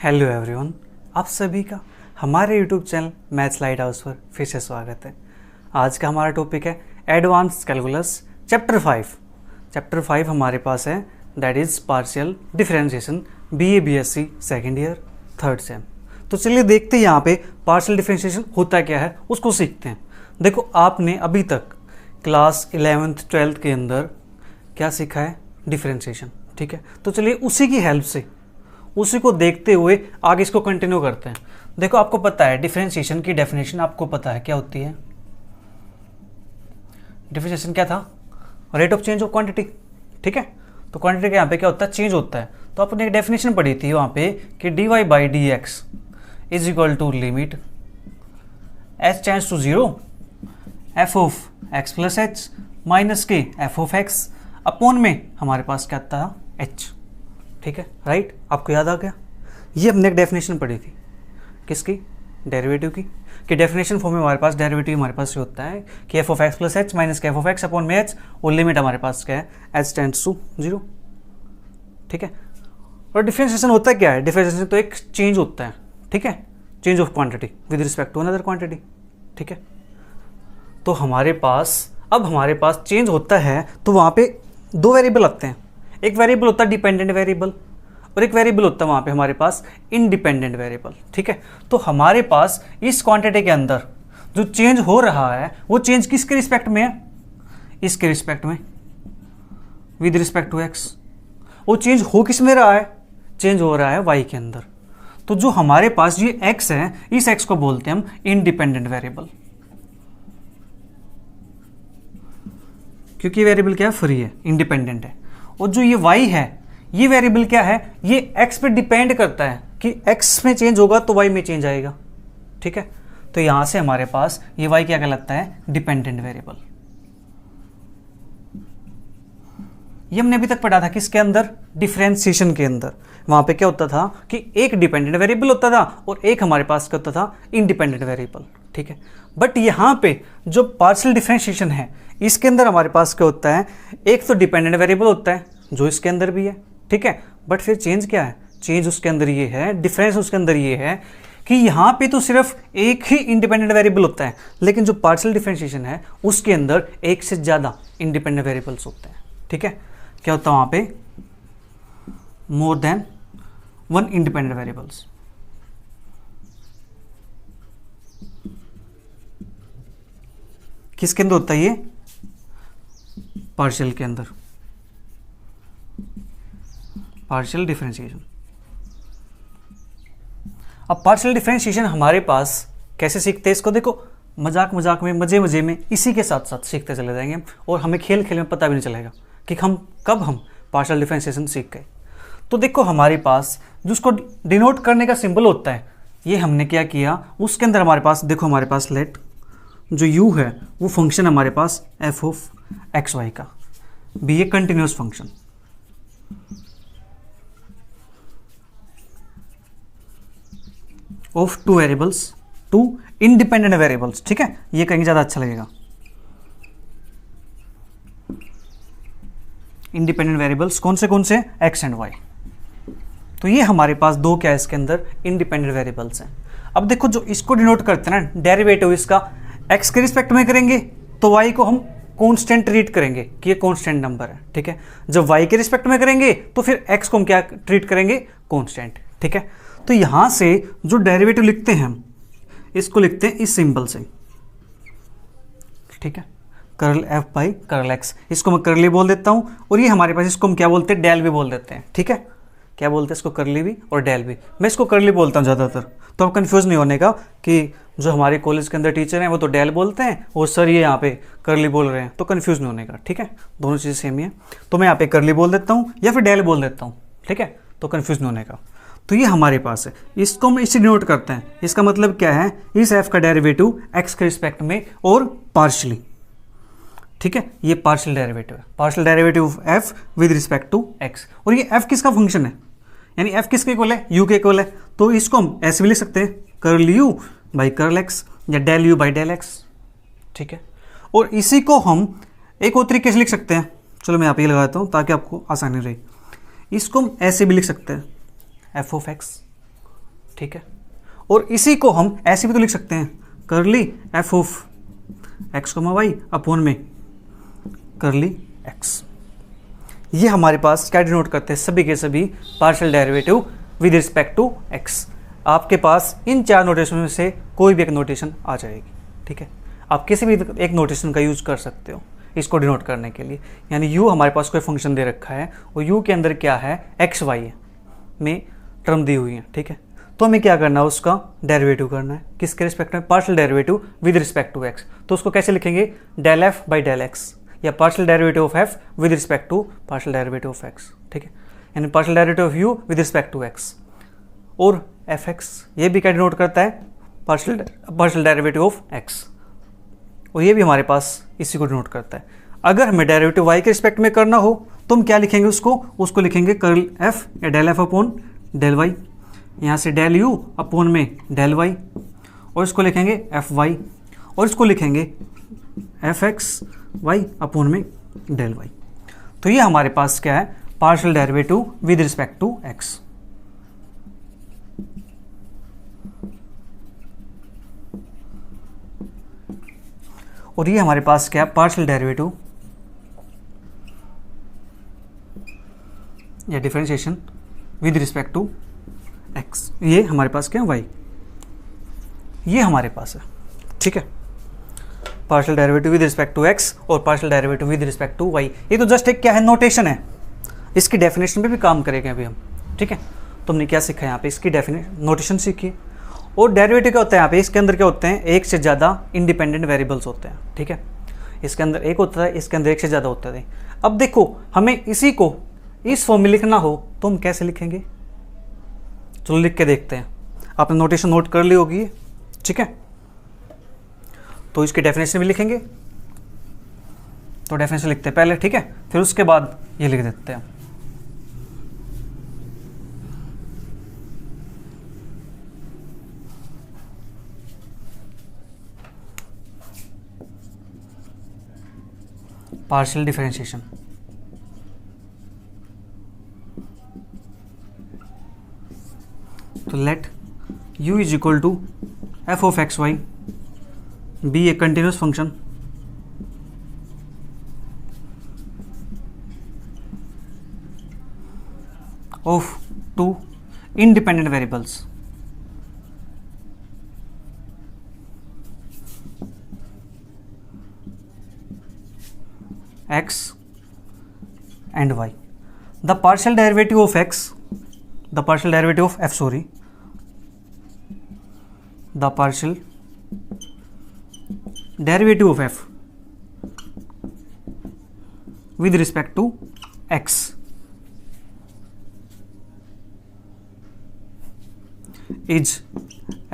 Hello everyone, आप सभी का हमारे YouTube channel maths light house पर फिर से स्वागत है। आज का हमारा टॉपिक है एडवांस कैलकुलस चैप्टर 5। चैप्टर 5 हमारे पास है, that is partial differentiation BA BSc second year third same. तो चलिए देखते हैं यहाँ पे पार्शियल डिफरेंशिएशन होता क्या है, उसको सीखते हैं। देखो, आपने अभी तक क्लास 11th 12th के अंदर क्या सीखा है, डिफरेंशिएशन, ठीक है। तो चलिए उसी की हेल्प से, उसी को देखते हुए आगे इसको कंटिन्यू करते हैं। देखो, आपको पता है डिफरेंशिएशन की डेफिनेशन आपको पता है क्या होती है। डिफरेंशिएशन क्या था? Rate of change of quantity, ठीक है। तो क्वांटिटी का यहाँ पे क्या होता है, चेंज होता है। तो आपने एक डेफिनेशन पढ़ी थी वहाँ पे कि D Y by D X is equal to limit H tends to 0 F of x plus H minus के एफ ऑफ एक्स अपॉन में हमारे पास क्या था, एच, ठीक है, राइट। आपको याद आ गया? ये हमने एक डेफिनेशन पढ़ी थी, किसकी? डेरिवेटिव की। कि डेफिनेशन फॉर्म में हमारे पास डेरिवेटिव हमारे पास ये होता है कि F of x plus H minus के एफ ऑफ एक्स अपॉन में एच, और लिमिट हमारे पास क्या है, एच टेंड्स टू 0, ठीक है। और डिफरेंशिएशन होता क्या है? डिफरेंशिएशन तो एक चेंज होता है, ठीक है, change of quantity with respect to another quantity, ठीक है। तो हमारे पास चेंज होता है तो वहाँ पे दो वेरिएबल आते हैं। एक वेरिएबल होता है डिपेंडेंट वेरिएबल और एक वेरिएबल होता है वहाँ पे हमारे पास इंडिपेंडेंट वेरिएबल, ठीक है। तो हमारे पास इस क्वांटिटी के अंदर जो चेंज हो रहा है वो चेंज किसके रिस्पेक्ट में है? इसके रिस्पेक्ट में, विद रिस्पेक्ट टू एक्स। वो चेंज हो किस में रहा है? चेंज हो रहा है वाई के अंदर। तो जो हमारे पास ये एक्स है, इस एक्स को बोलते हैं हम इंडिपेंडेंट वेरिएबल, क्योंकि वेरिएबल क्या है, फ्री है, इंडिपेंडेंट है। और जो ये y है, ये वेरिएबल क्या है, ये x पे डिपेंड करता है कि x में चेंज होगा तो y में चेंज आएगा, ठीक है। तो यहां से हमारे पास ये y क्या कहलाता है, डिपेंडेंट वेरिएबल। ये हमने अभी तक पढ़ा था किसके अंदर, डिफरेंशिएशन के अंदर। वहां पे क्या होता था कि एक डिपेंडेंट वेरिएबल होता था और एक हमारे पास क्या होता था, इंडिपेंडेंट वेरिएबल, ठीक है। बट यहां पे जो पार्शियल डिफरेंशिएशन है, इसके अंदर हमारे पास क्या होता है, एक तो डिपेंडेंट वेरिएबल होता है जो इसके अंदर भी है, ठीक है। बट फिर चेंज क्या है, चेंज उसके अंदर ये है, डिफरेंस उसके अंदर ये है कि यहाँ पे तो सिर्फ एक ही इंडिपेंडेंट वेरिएबल होता है, लेकिन जो पार्शियल डिफरेंशिएशन है उसके अंदर एक से ज़्यादा इंडिपेंडेंट वेरिएबल्स होते हैं, ठीक है। क्या होता है वहाँ पे, more than one independent variables. किसके अंदर होता है ये, पार्शियल के अंदर, पार्शियल डिफरेंशिएशन। अब पार्शियल डिफरेंशिएशन हमारे पास कैसे सीखते हैं इसको? देखो, मजाक मजाक में, मजे मजे में, इसी के साथ साथ सीखते चले जाएंगे और हमें खेल खेल में पता भी नहीं चलेगा कि हम पार्शियल डिफरेंशिएशन सीख गए। तो देखो, हमारे पास जो उसको डिनोट करने का सिंबल होता है, ये हमने क्या किया, उसके अंदर हमारे पास देखो, हमारे पास लेट जो u है वो फंक्शन हमारे पास f ऑफ एक्स वाई का भी ये continuous function, of two variables, two independent variables, ठीक है। ये कहीं ज़्यादा अच्छा लगेगा, इंडिपेंडेंट वेरिएबल्स कौन से x एंड y। तो ये हमारे पास दो क्या है इसके अंदर, इंडिपेंडेंट वेरिएबल्स हैं। अब देखो, जो इसको डिनोट करते हैं ना, डेरिवेटिव इसका x के रिस्पेक्ट में करेंगे तो y को हम कांस्टेंट ट्रीट करेंगे कि ये कांस्टेंट नंबर है, ठीक है। जब y के रिस्पेक्ट में करेंगे तो फिर x को हम क्या ट्रीट करेंगे, कांस्टेंट, ठीक है। तो यहां से जो डेरिवेटिव लिखते हैं हम, इसको लिखते हैं इस सिंबल से, ठीक है, curl f by curl x। इसको मैं कर्ली बोल देता हूं, और ये हमारे पास इसको हम क्या बोलते हैं, डेल भी बोल देते हैं, ठीक है। क्या बोलते हैं इसको, कर्ली भी और डेल भी। मैं इसको कर्ली बोलता हूँ ज़्यादातर, तो अब कंफ्यूज नहीं होने का कि जो हमारे कॉलेज के अंदर टीचर हैं वो तो डेल बोलते हैं और सर ये यहाँ पे कर्ली बोल रहे हैं, तो कंफ्यूज नहीं होने का, ठीक है। दोनों चीज़ें सेम ही है। तो मैं यहाँ पे कर्ली बोल देता हूँ या फिर डेल बोल देता हूँ, ठीक है, तो कंफ्यूज नहीं होने का। तो ये हमारे पास है, इसको हम इससे डिनोट करते हैं। इसका मतलब क्या है, इस f का डेरिवेटिव x के रिस्पेक्ट में और पार्शली, ठीक है। ये पार्शियल डेरिवेटिव है, partial derivative of f with respect to x। और ये f किसका फंक्शन है, यानी f किसके इक्वल है, u के इक्वल है। तो इसको हम ऐसे भी लिख सकते हैं, curl u by curl x या del u by del x, ठीक है। और इसी को हम एक और तरीके से लिख सकते हैं, चलो मैं यहाँ पे लगाता हूँ ताकि आपको आसानी रहे। इसको हम ऐसे भी लिख सकते हैं, एफ ऑफ एक्स ठीक है। और इसी को हम ऐसे भी तो लिख सकते हैं, curly F of X comma Y upon में करली एक्स। ये हमारे पास क्या डिनोट करते हैं, सभी के सभी partial derivative with respect to X. आपके पास इन 4 नोटेशन में से कोई भी एक नोटेशन आ जाएगी, ठीक है। आप किसी भी एक नोटेशन का यूज कर सकते हो इसको डिनोट करने के लिए। यानी u हमारे पास कोई फंक्शन दे रखा है और u के अंदर क्या है, एक्स वाई में टर्म दी हुई है, ठीक है। तो हमें क्या करना है, उसका डेरिवेटिव करना है। किसके रिस्पेक्ट में, partial derivative with respect to x. तो उसको कैसे लिखेंगे, del f by del x, या partial derivative of f with respect to partial derivative of x, ठीक है। यानी partial derivative of u with respect to x. और एफ एक्स ये भी क्या डिनोट करता है, पार्शियल डेरिवेटिव ऑफ एक्स, और ये भी हमारे पास इसी को डिनोट करता है। अगर हमें डेरिवेटिव वाई के रिस्पेक्ट में करना हो तो हम क्या लिखेंगे, उसको लिखेंगे कर्ल एफ या del f upon del y, यहाँ से डेल यू अपॉन में डेल वाई, और इसको लिखेंगे एफ वाई, और इसको लिखेंगे एफ एक्स वाई अपॉन में डेल वाई। तो ये हमारे पास क्या है, partial derivative with respect to x. और ये हमारे पास क्या है, पार्शियल डेरिवेटिव या differentiation with respect to x. ये हमारे पास क्या है, वाई, ये हमारे पास है, ठीक है। Partial derivative with respect to x और partial derivative with respect to y, ये तो जस्ट एक क्या है, नोटेशन है। इसकी डेफिनेशन पे भी काम करेंगे अभी हम, ठीक है। तुमने क्या सीखा यहाँ पे, इसकी नोटेशन सीखी। और डेरिवेटिव क्या होता है यहाँ पे, इसके अंदर क्या होते हैं, एक से ज़्यादा इंडिपेंडेंट वेरिएबल्स होते हैं, ठीक है। इसके अंदर एक होता है, इसके अंदर एक से ज़्यादा होता है। अब देखो हमें इसी को इस फॉर्म में लिखना हो तो हम कैसे लिखेंगे, चलो लिख के देखते हैं। आपने नोटेशन नोट कर ली होगी, ठीक है। तो इसकी डेफिनेशन भी लिखेंगे, तो डेफिनेशन लिखते हैं पहले, ठीक है, फिर उसके बाद ये लिख देते हैं। पार्शियल डिफरेंशिएशन, तो let u is equal to f of x y be a continuous function of 2 independent variables x and y. The partial derivative of x, the partial derivative of f, sorry, the partial derivative of f with respect to x is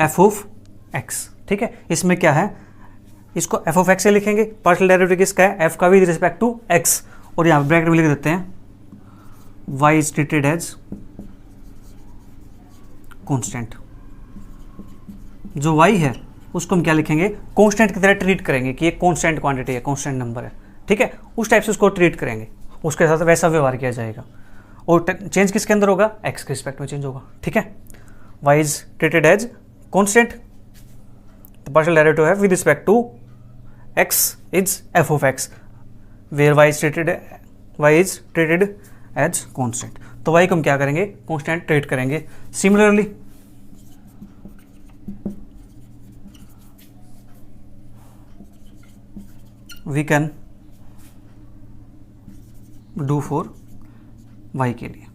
f of x, ठीक है। इसमें क्या है, इसको f of x से लिखेंगे, partial derivative किसका है, f का विद रिस्पेक्ट टू x, और यहाँ ब्रैकेट में लिख देते हैं y is treated as constant. जो y है उसको हम क्या लिखेंगे, कांस्टेंट की तरह ट्रीट करेंगे कि ये कांस्टेंट क्वांटिटी है, कांस्टेंट नंबर है, ठीक है। उस टाइप से उसको ट्रीट करेंगे, उसके साथ वैसा व्यवहार किया जाएगा। और चेंज किसके अंदर होगा, x के रिस्पेक्ट में चेंज होगा, ठीक है। y is treated as constant, the partial derivative है with respect to x is f of x where y is treated as constant। तो y को हम क्या करेंगे, constant ट्रीट करेंगे। Similarly we can do for y के लिए।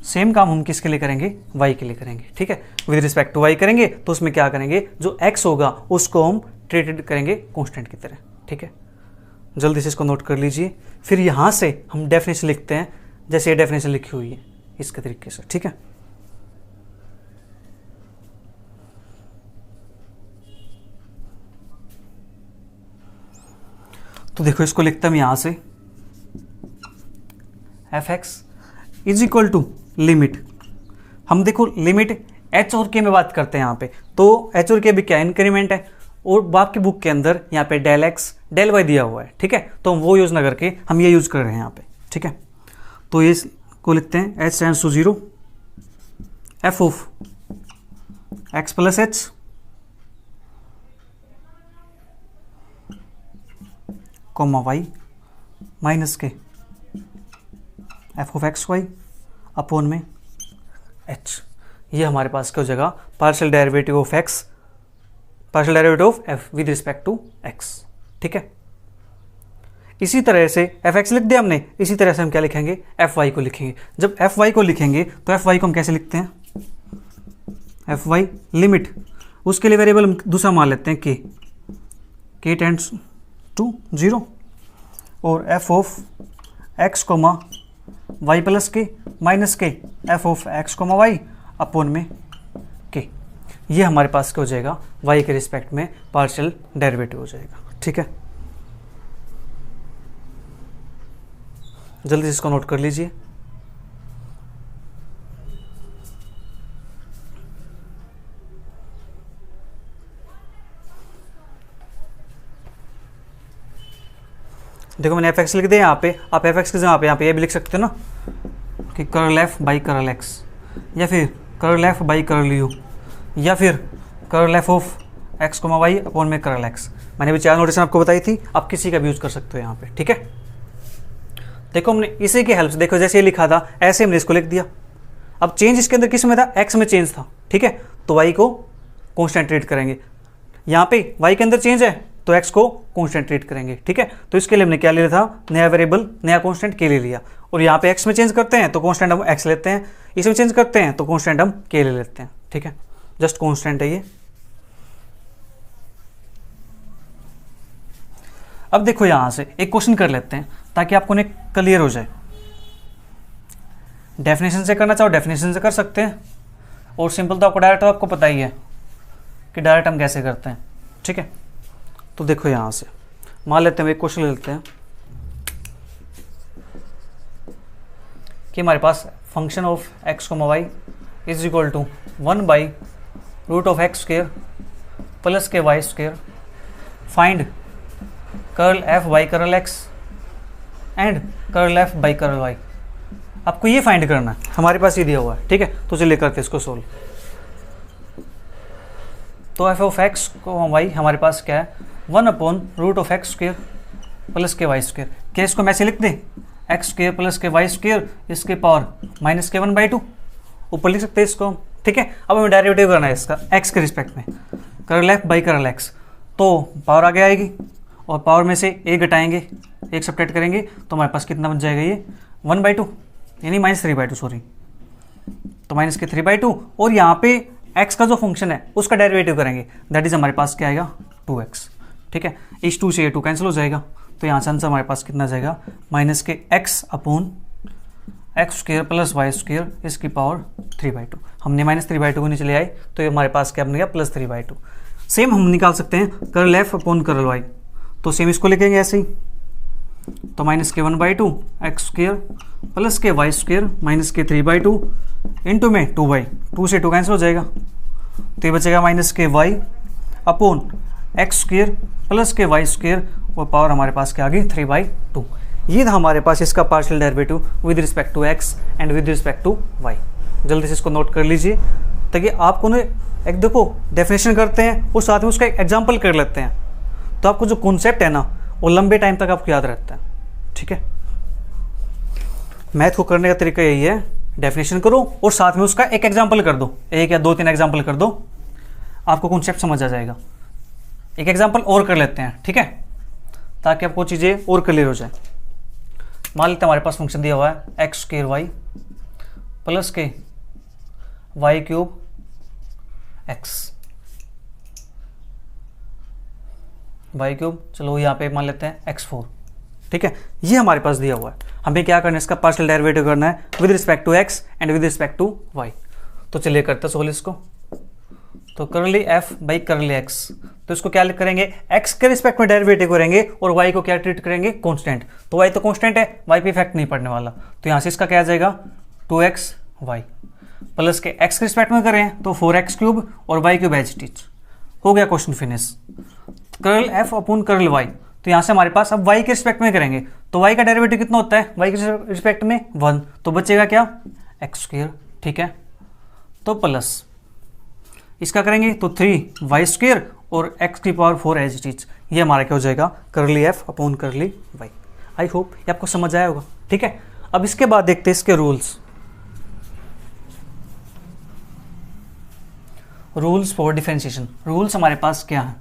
Same काम हम किसके लिए करेंगे, y के लिए करेंगे, ठीक है। विद रिस्पेक्ट टू y करेंगे तो उसमें क्या करेंगे, जो x होगा उसको हम ट्रीटेड करेंगे कांस्टेंट की तरह, ठीक है। जल्दी से इसको नोट कर लीजिए। फिर यहाँ से हम डेफिनेशन लिखते हैं, जैसे ये डेफिनेशन लिखी हुई है इसके तरीके से, ठीक है। तो देखो इसको लिखता हूँ यहाँ से, f x is equal to limit, हम देखो लिमिट एच और के में बात करते हैं यहाँ पे, तो एच और के भी क्या इंक्रीमेंट है, और बाप की बुक के अंदर यहाँ पे डेल एक्स डेल वाई दिया हुआ है, ठीक है। तो हम वो यूज़ ना करके हम ये यूज़ कर रहे हैं यहाँ पे, ठीक है। तो ये को लिखते हैं h tends to 0 F of x plus h comma y minus के F of x y upon में एच। ये हमारे पास क्या हो जाएगा, partial derivative of x, partial derivative of f with respect to x. ठीक है, इसी तरह से एफ एक्स लिख दिया हमने, इसी तरह से हम क्या लिखेंगे, एफ वाई को लिखेंगे। जब एफ वाई को लिखेंगे तो एफ वाई को हम कैसे लिखते हैं, एफ वाई लिमिट, उसके लिए वेरिएबल दूसरा मान लेते हैं के टेंड्स टू 0, और f of x comma y plus के माइनस के F of x comma y upon में के। ये हमारे पास क्या हो जाएगा, वाई के रिस्पेक्ट में पार्शियल डेरिवेटिव हो जाएगा। ठीक है, जल्दी से इसको नोट कर लीजिए। देखो मैंने एफ एक्स लिख दिया यहाँ पे, आप एफ एक्स के यहाँ पे ये भी लिख सकते हो ना कि curl f by curl x, या फिर curl f by curl u, या फिर curl f of x comma y upon में कर्ल एक्स। मैंने भी 4 नोटेशन आपको बताई थी, आप किसी का भी यूज कर सकते हो यहाँ पे। ठीक है, देखो हमने इसी की हेल्प से, देखो जैसे ये लिखा था ऐसे हमने इसको लिख दिया। अब चेंज इसके अंदर किस में था, एक्स में चेंज था। ठीक है, तो वाई को कॉन्स्टेंट ट्रीट करेंगे, यहाँ पे वाई के अंदर चेंज है तो एक्स को कॉन्स्टेंट ट्रीट करेंगे। ठीक है, तो इसके लिए हमने क्या ले लिया था, नया वेरिएबल, नया कॉन्स्टेंट के ले लिया, और यहाँ पे एक्स में चेंज करते हैं तो कॉन्स्टेंट हम एक्स लेते हैं, इसमें चेंज करते हैं तो कॉन्स्टेंट हम के ले लेते हैं। ठीक है, जस्ट कॉन्स्टेंट है ये। अब देखो यहाँ से एक क्वेश्चन कर लेते हैं ताकि आपको ने क्लियर हो जाए। डेफिनेशन से करना चाहो डेफिनेशन से कर सकते हैं, और सिंपल तो आपको डायरेक्ट आपको पता ही है कि डायरेक्ट हम कैसे करते हैं। ठीक है, तो देखो यहाँ से मान लेते हैं, एक क्वेश्चन ले लेते हैं कि हमारे पास function of x comma y is equal to 1 by root of x square plus के y square, find curl f by curl x and curl f by curl y. आपको ये फाइंड करना है, हमारे पास ये दिया हुआ है। ठीक है, तो चलिए करते हैं इसको सोल्व। तो एफ ऑफ एक्स को वाई हमारे पास क्या है, 1 upon root of x square plus के वाई स्क्वायर। क्या इसको मैं ऐसे लिख दें, एक्स स्क्वायर प्लस के वाई स्क्वायर इसके पावर माइनस के 1/2, ऊपर लिख सकते हैं इसको। ठीक है, अब हमें डेरिवेटिव करना है इसका एक्स के रिस्पेक्ट में, curl f by curl x, तो पावर आगे आएगी और पावर में से एक घटाएंगे, एक सब्ट्रैक्ट करेंगे तो हमारे पास कितना बच जाएगा, ये 1/2 यानी -3/2 सॉरी, तो माइनस के 3/2, और यहाँ पे x का जो फंक्शन है उसका डेरिवेटिव करेंगे, दैट इज हमारे पास क्या आएगा 2x। ठीक है, इस 2 से ये 2 कैंसिल हो जाएगा, तो यहाँ से आंसर हमारे पास कितना जाएगा, माइनस के x upon x square plus y square इसकी पावर 3/2। हमने -3/2 को नीचे ले आए तो ये हमारे पास क्या बन गया, +3/2। सेम हम निकाल सकते हैं curl f upon curl y, तो सेम इसको लिखेंगे ऐसे ही, तो माइनस के 1/2 एक्स स्क्वायर प्लस के वाई स्क्वायर माइनस के 3/2 इंटू में 2/2 से 2 कैंसिल हो जाएगा, तो ये बचेगा माइनस के y upon x square plus के वाई स्क्वायर, और पावर हमारे पास क्या आ गई 3/2। ये था हमारे पास इसका partial derivative with respect to x and with respect to y. जल्दी से इसको नोट कर लीजिए ताकि आपको ना एक देखो डेफिनेशन करते हैं और साथ में उसका एक एग्जाम्पल कर लेते हैं, तो आपको जो कॉन्सेप्ट है ना वो लंबे टाइम तक आपको याद रहता है। ठीक है, मैथ को करने का तरीका यही है, डेफिनेशन करो और साथ में उसका एक एग्जाम्पल कर दो, 1 या 2-3 एग्जाम्पल कर दो, आपको कॉन्सेप्ट समझ आ जाएगा। एक एग्जाम्पल और कर लेते हैं, ठीक है, ताकि आपको चीज़ें और क्लियर हो जाए। मान लेते हैं हमारे पास फंक्शन दिया हुआ है एक्स स्क्वायर वाई प्लस के y cube x, y cube, चलो यहाँ पे मान लेते हैं x4। ठीक है, ये हमारे पास दिया हुआ है, हमें क्या करना है, इसका पार्शियल डेरिवेटिव करना है with respect to x and with respect to y। तो चलिए करते हैं सोल्व इसको। तो curly f by curly x, तो इसको क्या करेंगे, x के रिस्पेक्ट में डेरिवेटिव करेंगे और y को क्या ट्रीट करेंगे, कांस्टेंट। तो y तो कांस्टेंट है, y पे इफेक्ट नहीं पड़ने वाला, तो यहाँ से इसका क्या आ जाएगा 2xy प्लस के x के रिस्पेक्ट में करें तो 4x³ और y³ एज इट इज। हो गया question finish. Curl f upon curl y, तो यहाँ से हमारे पास अब y के रिस्पेक्ट में करेंगे तो y का डेरिवेटिव कितना होता है, y के रिस्पेक्ट में 1, तो बचेगा क्या x²। ठीक है, तो प्लस इसका करेंगे तो 3y² और x की पावर 4 एज इट इज, ये हमारा क्या हो जाएगा करली f अपॉन करली y। आई होप ये आपको समझ आया होगा। ठीक है, अब इसके बाद देखते हैं इसके रूल्स फॉर डिफरेंशिएशन। रूल्स हमारे पास क्या है?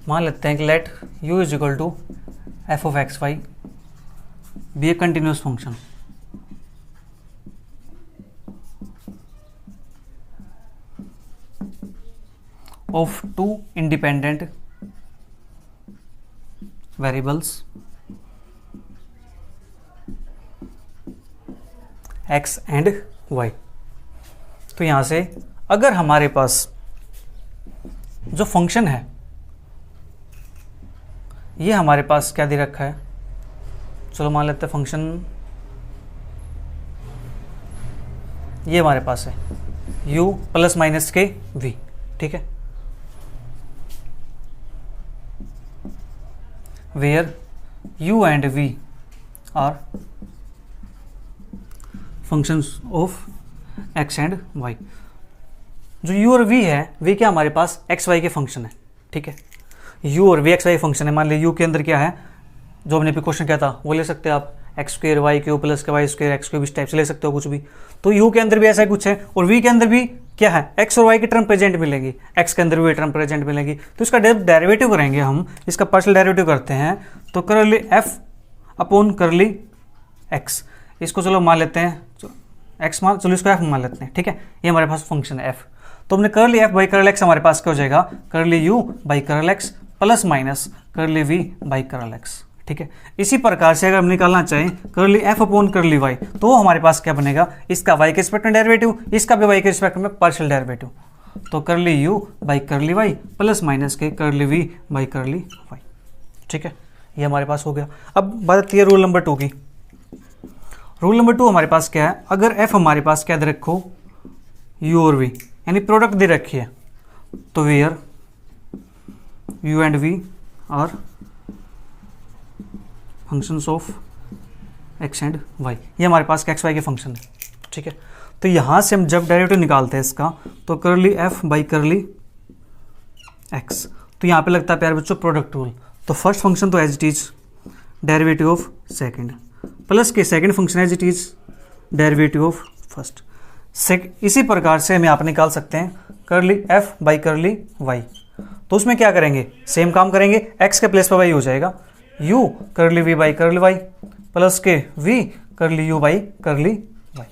मान लेते हैं कि let u is equal to f of x y be a continuous function. Of two independent variables x and y। तो यहां से अगर हमारे पास जो फंक्शन है ये हमारे पास क्या दे रखा है, चलो मान लेते हैं फंक्शन ये हमारे पास है u प्लस माइनस के v। ठीक है, where u and v are functions of x and y। जो u और v है वे क्या हमारे पास x y के फंक्शन है। ठीक है, u और v x y फंक्शन है। मान लीजिए u के अंदर क्या है, जो हमने क्वेश्चन किया था वो ले सकते हैं आप x² y³ प्लस के y² x³ इस टाइप से ले सकते हो कुछ भी। तो u के अंदर भी ऐसा कुछ है और v के अंदर भी क्या है, x और y की टर्म प्रेजेंट मिलेंगी, x के अंदर भी टर्म प्रेजेंट मिलेंगी। तो इसका डेरिवेटिव करेंगे हम, इसका पार्शियल डेरिवेटिव करते हैं तो करली f अपॉन करली x। इसको चलो मान लेते हैं x मान, चलो इसको f मान लेते हैं। ठीक है, ये हमारे पास फंक्शन है f। तो हमने करली f बाई करल x हमारे पास क्या हो जाएगा, करली u बाई करल x प्लस माइनस करली v बाई करल x। ठीक है, इसी प्रकार से अगर हम निकालना चाहें करली f अपॉन करली y तो हमारे पास क्या बनेगा, इसका y के रिस्पेक्ट में डेरिवेटिव, इसका भी y के रिस्पेक्ट में पार्शियल डेरिवेटिव। तो करली u by curly y plus minus के करली v बाई करली y। ठीक है, ये हमारे पास हो गया। अब बात आती है रूल नंबर 2 की। रूल नंबर 2 हमारे पास क्या है, अगर f हमारे पास क्या दे रखो u और v यानी प्रोडक्ट दे रखी है तो where u and v are functions of x and y, ये हमारे पास x y के फंक्शन है। ठीक है, तो यहाँ से हम जब डेरिवेटिव निकालते हैं इसका तो curly f by curly x, तो यहाँ पे लगता है प्यारे बच्चों प्रोडक्ट रूल। तो फर्स्ट फंक्शन तो as it is derivative of second plus के second function as it is derivative of first. इसी प्रकार से हम यहाँ पर निकाल सकते हैं करली f बाई करली y। तो उसमें क्या करेंगे, सेम काम करेंगे, x के प्लेस पर y हो जाएगा u करली v by curly y plus के v करली u बाई करली y।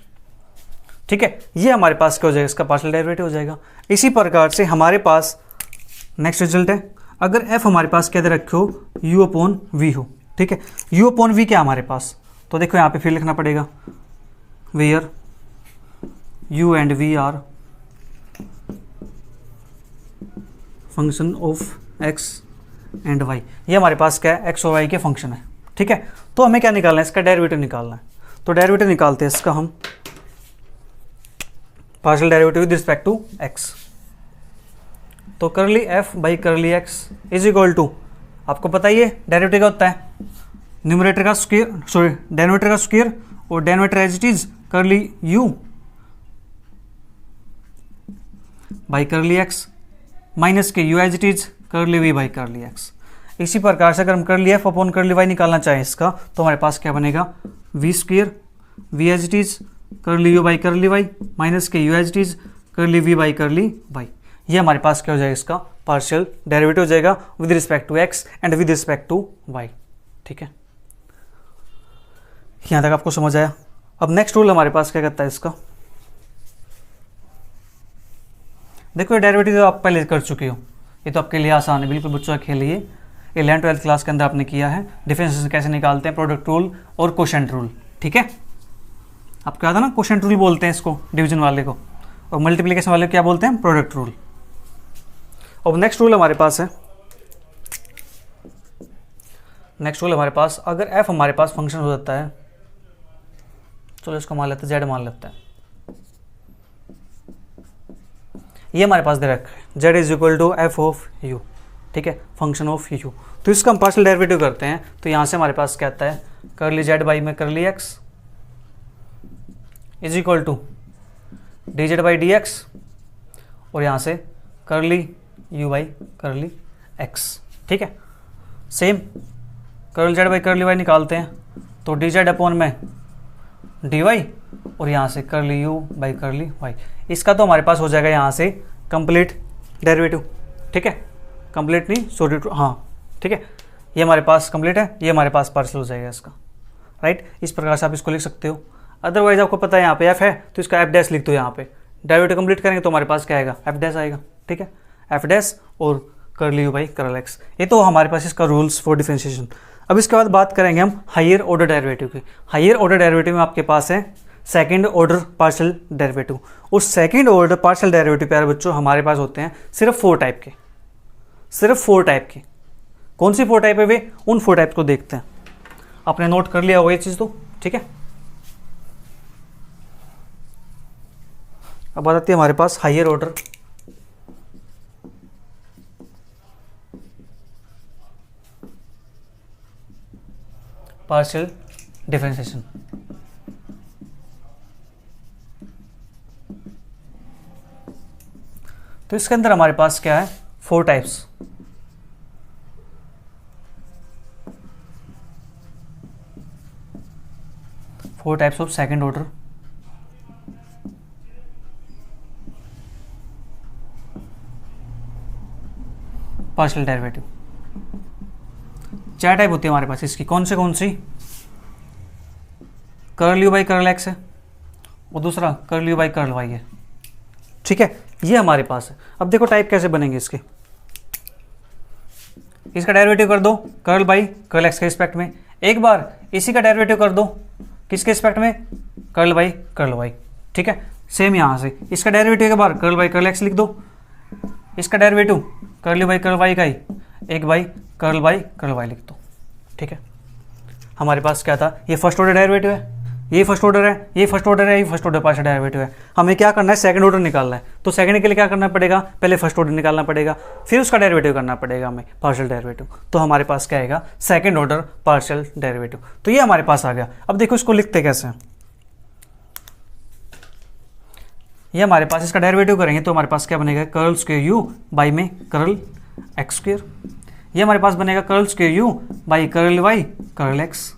ठीक है, ये हमारे पास क्या हो जाएगा, इसका पार्शियल डेरिवेटिव हो जाएगा। इसी प्रकार से हमारे पास नेक्स्ट रिजल्ट है, अगर f हमारे पास क्या दे रखे हो u अपॉन v हो। ठीक है, u अपॉन v क्या हमारे पास, तो देखो यहाँ पे फिर लिखना पड़ेगा where u and v are function of x and y। ये हमारे पास क्या है, x और y के फंक्शन है। ठीक है, तो हमें क्या निकालना है, इसका डेरिवेटिव निकालना है। तो डेरिवेटिव निकालते हैं इसका हम, partial derivative with respect to x। तो curly f by curly x is equal to, आपको पता ही है डेरिवेटिव क्या होता है, न्यूमरेटर का स्क्वायर, सॉरी डेनोमिनेटर का स्क्वायर और denominator as it is curly u by curly x minus के u as it is curly v by curly x। इसी प्रकार से अगर हम करली f अपॉन करली y निकालना चाहें इसका तो हमारे पास क्या बनेगा, v square v as it is curly u by curly y minus के u as it is curly v by curly y। ये हमारे पास क्या हो जाएगा, इसका पार्शियल डेरिवेटिव हो जाएगा with respect to x and with respect to y। ठीक है, यहाँ तक आपको समझ आया। अब नेक्स्ट रूल हमारे पास क्या कहता है इसका, देखो ये डेरिवेटिव तो आप पहले कर चुके हो, ये तो आपके लिए आसान है, बिल्कुल बच्चों के लिए 11th-12th क्लास के अंदर आपने किया है, डिफरेंशिएशन कैसे निकालते हैं, प्रोडक्ट रूल और कोशेंट रूल। ठीक है, आपको याद है ना, कोशेंट रूल बोलते हैं इसको डिवीजन वाले को, और मल्टीप्लिकेशन वाले को क्या बोलते हैं, प्रोडक्ट रूल। अब नेक्स्ट रूल हमारे पास है, नेक्स्ट रूल हमारे पास, अगर f हमारे पास फंक्शन हो जाता है, चलो इसको मान लेते हैं z मान लेते हैं, ये हमारे पास दे रखा है z is equal to f of u, ठीक है, फंक्शन ऑफ यू। तो इसका हम पार्शियल डेरिवेटिव करते हैं, तो यहाँ से हमारे पास क्या आता है, करली जेड बाई में curly x is equal to d z by D x, और यहाँ से करली यू बाई करली एक्स, ठीक है। सेम करल जेड बाई करली वाई निकालते हैं, तो डी जेड अपॉन में डी वाई, और यहाँ से करली यू बाई करली वाई। इसका तो हमारे पास हो जाएगा यहाँ से कंप्लीट डेरिवेटिव, ठीक है, कंप्लीट नहीं सॉरी हाँ, ठीक है, ये हमारे पास कंप्लीट है, ये हमारे पास पार्शियल हो जाएगा इसका, राइट। इस प्रकार से आप इसको लिख सकते हो। अदरवाइज आपको पता है यहाँ पे एफ है, तो इसका एफ डैश लिख दो, यहाँ पे डेरिवेटिव कंप्लीट करेंगे तो हमारे पास क्या आएगा, एफ डैश आएगा, ठीक है, एफ डैश और करली यू बाई करल एक्स। ये तो हमारे पास इसका रूल्स फॉर डिफरेंशिएशन। अब इसके बाद बात करेंगे हम हायर ऑर्डर डेरिवेटिव की। हायर ऑर्डर डेरिवेटिव में आपके पास है सेकंड ऑर्डर पार्शियल डेरिवेटिव। उस सेकंड ऑर्डर पार्शियल डेरिवेटिव प्यारे बच्चों हमारे पास होते हैं सिर्फ 4 टाइप के, सिर्फ 4 टाइप के। कौन सी 4 टाइप है वे, उन 4 टाइप को देखते हैं। आपने नोट कर लिया होगा ये चीज़ तो, ठीक है। अब बात आती है हमारे पास हायर ऑर्डर पार्शियल डिफरेंशिएशन। तो इसके अंदर हमारे पास क्या है, 4 types. Four types of second order partial derivative. 4 type होती है हमारे पास इसकी। कौन सी, curl u by curl x है, और दूसरा curl u by curl y है, ठीक है, ये हमारे पास है। अब देखो टाइप कैसे बनेंगे इसके। इसका डेरिवेटिव कर दो कर्ल बाई कर्ल एक्स के रिस्पेक्ट में, एक बार इसी का डेरिवेटिव कर दो किसके रिस्पेक्ट में, कर्ल बाई कर्ल वाई, ठीक है। सेम यहाँ से इसका डेरिवेटिव एक बार कर्ल बाई कर्ल एक्स लिख दो, इसका derivative curl u by curl y का ही एक बाई कर्ल वाई लिख दो, ठीक है। हमारे पास क्या था, ये फर्स्ट ऑर्डर डेरिवेटिव है, ये फर्स्ट ऑर्डर है, ये फर्स्ट ऑर्डर है, ये फर्स्ट ऑर्डर पार्शियल डेरिवेटिव है। हमें क्या करना है, सेकंड ऑर्डर निकालना है। तो सेकंड के लिए क्या करना पड़ेगा, पहले फर्स्ट ऑर्डर निकालना पड़ेगा, फिर उसका डेरिवेटिव करना पड़ेगा हमें पार्शियल डेरिवेटिव। तो हमारे पास क्या आएगा, सेकंड ऑर्डर पार्शियल डेरिवेटिव। तो ये हमारे पास आ गया। अब देखो इसको लिखते कैसे हैं। ये हमारे पास इसका डेरिवेटिव करेंगे तो हमारे पास क्या बनेगा, कर्ल स्क्वायर यू बाई में कर्ल एक्स स्क्वायर। ये हमारे पास बनेगा curl square u by curl y curl x,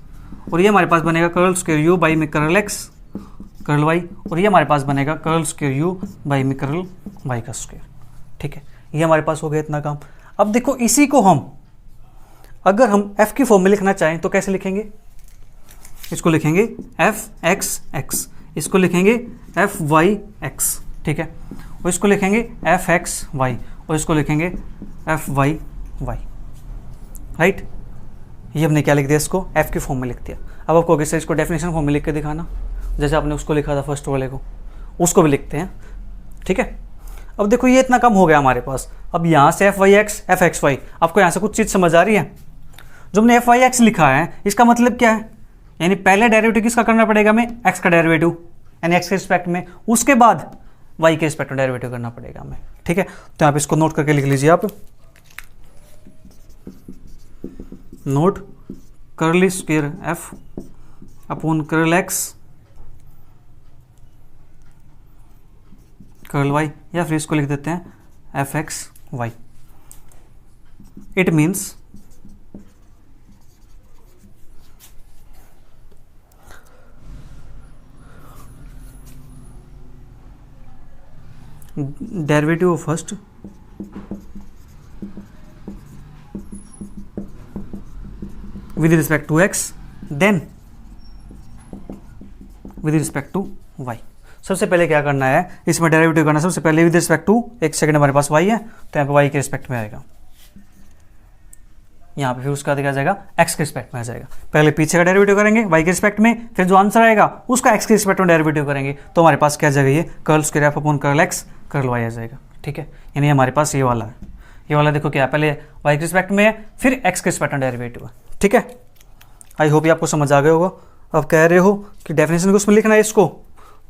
और ये हमारे पास बनेगा कर्ल स्क्वायर यू बाई में कर्ल एक्स कर्ल वाई, और ये हमारे पास बनेगा कर्ल स्क्वायर यू बाई में कर्ल वाई का स्क्वायर, ठीक है। ये हमारे पास हो गया इतना काम। अब देखो इसी को हम अगर हम f की फॉर्म में लिखना चाहें तो कैसे लिखेंगे, इसको लिखेंगे एफ एक्स एक्स, इसको लिखेंगे एफ वाई एक्स, ठीक है, और इसको लिखेंगे एफ एक्स वाई, और इसको लिखेंगे एफ वाई वाई, राइट। ये हमने क्या लिख दिया, इसको f की फॉर्म में लिख दिया। अब आपको आगे से इसको डेफिनेशन फॉर्म में लिख के दिखाना, जैसे आपने उसको लिखा था फर्स्ट वाले को, उसको भी लिखते हैं, ठीक है। अब देखो ये इतना कम हो गया हमारे पास। अब यहाँ से f y x f x y, आपको यहाँ से कुछ चीज़ समझ आ रही है। जो हमने एफ वाई एक्स लिखा है इसका मतलब क्या है, यानी पहले डेरिवेटिव किसका करना पड़ेगा हमें, एक्स का डेरिवेटिव यानी एक्स के रिस्पेक्ट में, उसके बाद वाई के रिस्पेक्ट में डेरिवेटिव करना पड़ेगा हमें, ठीक है। तो आप इसको नोट करके लिख लीजिए आप, note curly square f upon curl x curl y, या फिर इसको लिख देते हैं f x y. It means derivative of first with respect to x then with respect to y। सबसे पहले क्या करना है, इसमें डेरिवेटिव करना, सबसे पहले विद रिस्पेक्ट टू, एक सेकंड हमारे पास y है तो यहाँ पे y के रिस्पेक्ट में आएगा, यहाँ पे फिर उसका देखा जाएगा x के रिस्पेक्ट में आ जाएगा। पहले पीछे का डेरिवेटिव करेंगे y के रिस्पेक्ट में, फिर जो आंसर आएगा उसका x के रिस्पेक्ट में डेरिवेटिव करेंगे, तो हमारे पास क्या आ जाएगा, ये curl square f upon curl x curl y आ जाएगा, ठीक है। यानी हमारे पास ये वाला है, ये वाला देखो क्या, पहले y के रिस्पेक्ट में है, फिर x के रिस्पेक्ट में डेरिवेटिव है, ठीक है। आई होप ये आपको समझ आ गया होगा। अब कह रहे हो कि डेफिनेशन को उसमें लिखना है इसको,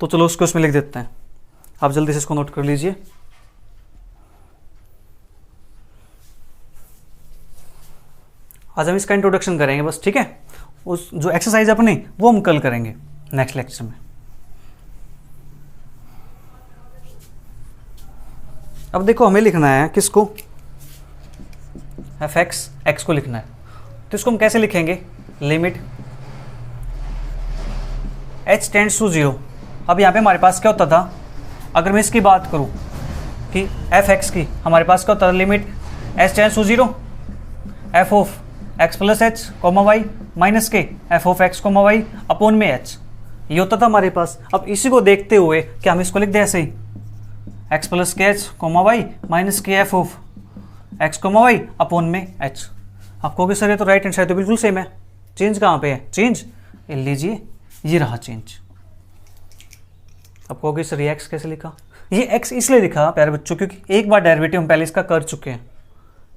तो चलो उसको उसमें लिख देते हैं। आप जल्दी से इसको नोट कर लीजिए। आज हम इसका इंट्रोडक्शन करेंगे बस, ठीक है। उस जो एक्सरसाइज अपनी वो हम कल करेंगे नेक्स्ट लेक्चर में। अब देखो हमें लिखना है किसको, एफ एक्स, एक्स को लिखना है। तो इसको हम कैसे लिखेंगे, लिमिट h टेंड्स टू 0। अब यहाँ पे हमारे पास क्या होता था, अगर मैं इसकी बात करूँ कि एफ एक्स की, हमारे पास क्या होता था, limit h tends to 0 F of x plus h comma y minus के F of x comma y upon में h, ये होता था हमारे पास। अब इसी को देखते हुए क्या हम इसको लिख दें ऐसे ही, एक्स प्लस के एच कोमा वाई माइनस के F of x comma y upon में h। आप कहोगे सर ये तो राइट हैंड साइड तो बिल्कुल सेम है, चेंज कहाँ पे है, चेंज ये लीजिए, ये रहा चेंज। अब कहोगे सर ये x कैसे लिखा, ये x इसलिए लिखा प्यारे बच्चों क्योंकि एक बार डेरिवेटिव हम पहले इसका कर चुके हैं,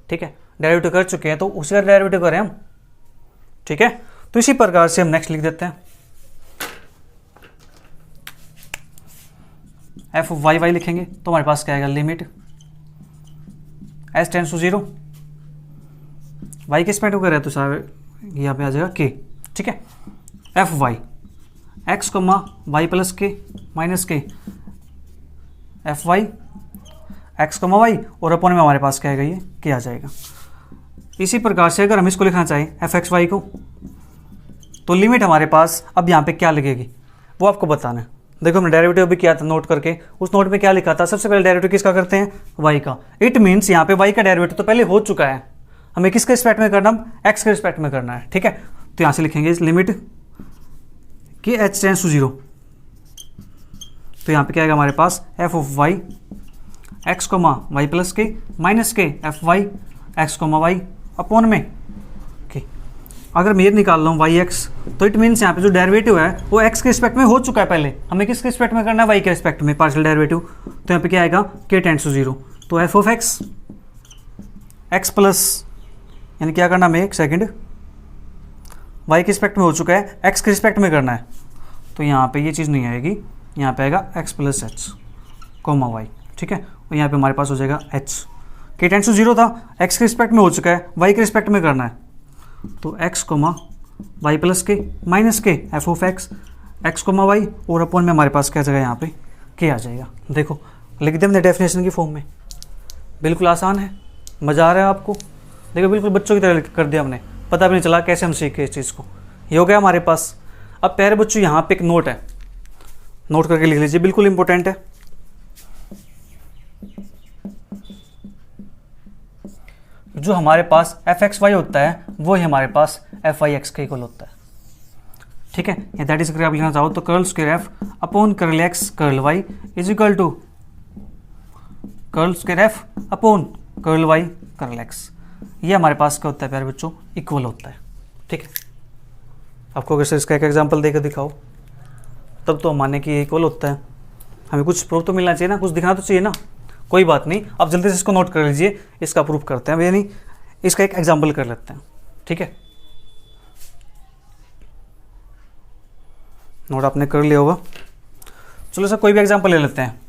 ठीक है, डेरिवेटिव कर चुके हैं तो उसी का डेरिवेटिव करें हम, ठीक है। तो इसी प्रकार से हम नेक्स्ट लिख देते हैं, एफ वाई वाई लिखेंगे तो हमारे पास क्या आएगा, limit s tends to 0, y किस पे कर रहे हैं तो साहब यहाँ पे आ जाएगा के, ठीक है, f y x comma y plus के माइनस के f y x comma y और अपॉन में हमारे पास क्या आएगा, ये के आ जाएगा। इसी प्रकार से अगर हम इसको लिखना चाहें एफ एक्स वाई को, तो लिमिट हमारे पास अब यहाँ पे क्या लगेगी वो आपको बताना है। देखो हमने डेरिवेटिव भी किया था नोट करके, उस नोट में क्या लिखा था, सबसे पहले डेरिवेटिव किसका करते हैं, वाई का। इट मीन्स यहाँ पे वाई का डेरिवेटिव तो पहले हो चुका है, हमें किसके रिस्पेक्ट में करना, एक्स के रिस्पेक्ट में करना है, ठीक है। तो यहाँ से लिखेंगे इस लिमिट कि एच टेंड्स टू 0, तो यहाँ पे क्या आएगा हमारे पास, f of y x comma y plus के माइनस के f y x comma y upon में के। अगर मैं ये निकाल लूँ वाई एक्स, तो इट मीन्स यहाँ पे जो डेरिवेटिव है वो एक्स के रिस्पेक्ट में हो चुका है पहले, हमें किसके रिस्पेक्ट में करना है, वाई के रिस्पेक्ट में पार्शियल डेरिवेटिव। तो यहाँ पे क्या आएगा, के टेंड्स टू 0, तो f of x x plus, यानी क्या करना हमें, एक सेकेंड, वाई के रिस्पेक्ट में हो चुका है, एक्स के रिस्पेक्ट में करना है, तो यहाँ पे ये चीज़ नहीं आएगी, यहाँ पे आएगा x plus h comma y, ठीक है। और यहाँ पे हमारे पास हो जाएगा एच, के टेंड्स टू 0 था, एक्स के रिस्पेक्ट में हो चुका है, वाई के रिस्पेक्ट में करना है, तो एक्स कोमा वाई प्लस के माइनस के F of x comma y और अपॉन में हमारे पास क्या जगह यहाँ पे के आ जाएगा। देखो लिख दे हमने डेफिनेशन की फॉर्म में, बिल्कुल आसान है, मज़ा आ रहा है आपको। देखो बिल्कुल बच्चों की तरह कर दिया हमने, पता भी नहीं चला कैसे हम सीखे इस चीज़ को, ये हो गया हमारे पास। अब प्यारे बच्चों यहाँ पे एक नोट है, नोट करके लिख लीजिए, बिल्कुल इंपॉर्टेंट है। जो हमारे पास एफ एक्स वाई होता है वो ही हमारे पास एफ वाई एक्स के इक्वल होता है, ठीक है। या दैट इज, अगर आप लिखना चाहो तो curl square f upon curl x curl y is equal to curl square f upon curl y curl x. ये हमारे पास क्या होता है प्यारे बच्चों, इक्वल होता है, ठीक है। आपको अगर इसका एक एग्जांपल देकर दिखाओ तब तो हम माने कि ये इक्वल होता है, हमें कुछ प्रूफ तो मिलना चाहिए ना, कुछ दिखाना तो चाहिए ना। कोई बात नहीं, आप जल्दी से इसको नोट कर लीजिए, इसका प्रूफ करते हैं, यानी इसका एक एग्जांपल कर लेते हैं, ठीक है। नोट आपने कर लिया होगा, चलो सर कोई भी एग्जांपल ले लेते हैं।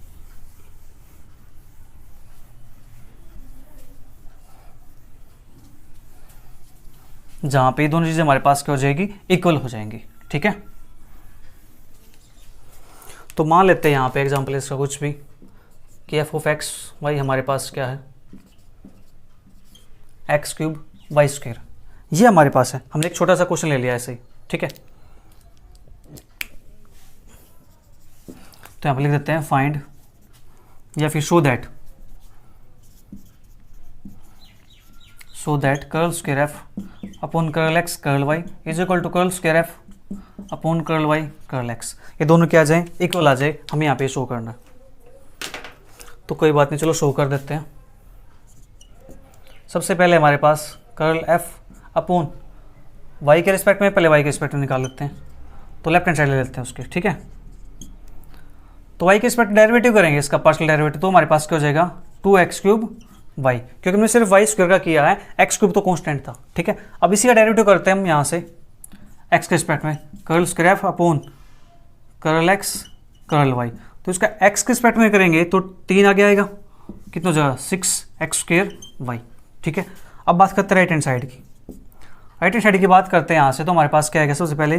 जहां पे ये दोनों चीजें हमारे पास क्या हो जाएगी, इक्वल हो जाएंगी, ठीक है। तो मान लेते हैं यहाँ पे एग्जांपल इसका कुछ भी कि एफ ऑफ एक्स वाई हमारे पास क्या है, एक्स क्यूब वाई स्क्वायर, ये हमारे पास है। हमने एक छोटा सा क्वेश्चन ले लिया ऐसे ही, ठीक है। तो यहाँ पे लिख देते हैं फाइंड या फिर show that curl square f upon curl x curl y is equal to curl square f upon curl y curl x. ये दोनों क्या आ जाए, इक्वल आ जाए, हमें यहाँ पे शो करना है। तो कोई बात नहीं, चलो शो कर देते हैं। सबसे पहले हमारे पास कर्ल एफ अपॉन वाई के रिस्पेक्ट में, पहले वाई के रिस्पेक्ट में निकाल लेते हैं, तो लेफ्ट हैंड साइड ले लेते हैं उसके, ठीक है। तो वाई के रिस्पेक्ट डेरिवेटिव करेंगे इसका पार्शियल डेरिवेटिव, तो हमारे पास क्या हो जाएगा 2x क्यूब वाई, क्योंकि हमने सिर्फ वाई स्क्वायर का किया है, एक्स क्यूब तो कांस्टेंट था, ठीक है। अब इसी का डेरिवेटिव करते हैं हम यहाँ से एक्स के रिस्पेक्ट में, curl square f upon curl x curl y. तो इसका एक्स के रिस्पेक्ट में करेंगे तो 3 आगे आएगा, कितना हो जाएगा 6x स्क्वायर वाई, ठीक है। अब बात करते हैं राइट हैंड साइड की, राइट हैंड साइड की बात करते हैं यहाँ से, तो हमारे पास क्या है, सबसे पहले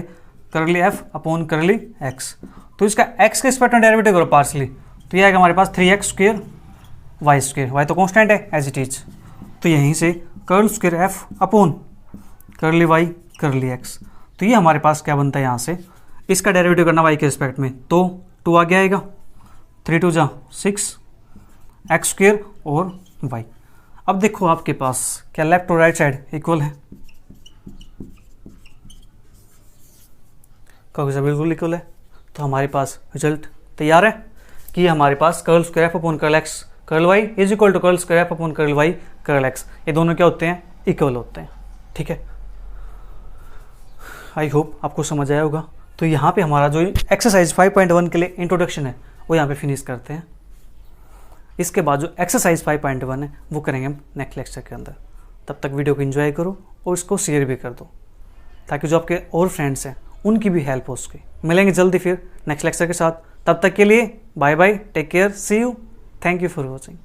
करली एफ अपॉन करली एक्स, तो इसका एक्स के रिस्पेक्ट में डेरिवेटिव करो पार्सली, तो ये आएगा हमारे पास 3x square y square, y तो कॉन्स्टेंट है एज इट इज, तो यहीं से curl square f upon curly y curly x, तो ये हमारे पास क्या बनता है यहाँ से, इसका डेरिवेटिव करना वाई के रिस्पेक्ट में, तो 2 आगे आएगा, 3 2 जा 6 एक्स स्क्वेयर और वाई। अब देखो आपके पास क्या लेफ्ट और राइट साइड इक्वल है, क्योंकि बिल्कुल इक्वल है, तो हमारे पास रिजल्ट तैयार है कि हमारे पास curl square f upon curl x curl y is equal to curl square f upon curl y curl x, ये दोनों क्या होते हैं, इक्वल होते हैं। ठीक है, आई होप आपको समझ आया होगा। तो यहाँ पे हमारा जो एक्सरसाइज 5.1 के लिए इंट्रोडक्शन है वो यहाँ पे फिनिश करते हैं। इसके बाद जो एक्सरसाइज 5.1 है वो करेंगे हम नेक्स्ट लेक्चर के अंदर। तब तक वीडियो को एंजॉय करो और इसको शेयर भी कर दो, ताकि जो आपके और फ्रेंड्स हैं उनकी भी हेल्प हो सके। मिलेंगे जल्दी फिर नेक्स्ट लेक्चर के साथ, तब तक के लिए bye bye, take care, see you, thank you for watching.